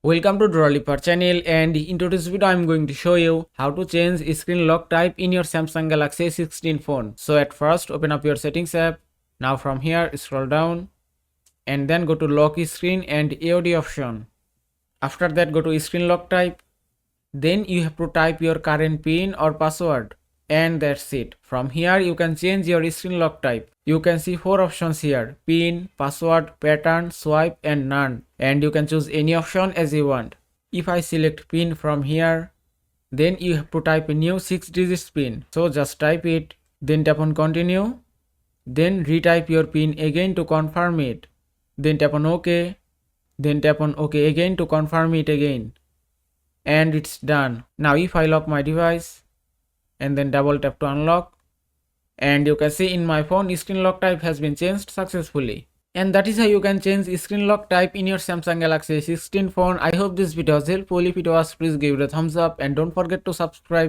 Welcome to Droliper channel, and in today's video I am going to show you how to change screen lock type in your Samsung Galaxy A16 phone. So at first open up your settings app. Now from here scroll down and then go to lock screen and AOD option. After that go to screen lock type. Then you have to type your current PIN or password, and that's it. From here you can change your screen lock type. You can see 4 options here: PIN, password, pattern, swipe and none, and you can choose any option as you want. If I select PIN from here, then you have to type a new 6 digits PIN. So just type it, then tap on continue, then retype your PIN again to confirm it, then tap on OK, then tap on OK again to confirm it again, and it's done. Now if I lock my device and then double tap to unlock, and you can see in my phone screen lock type has been changed successfully. And that is how you can change screen lock type in your Samsung Galaxy A16 phone. I hope this video was helpful. If it was, please give it a thumbs up and don't forget to subscribe.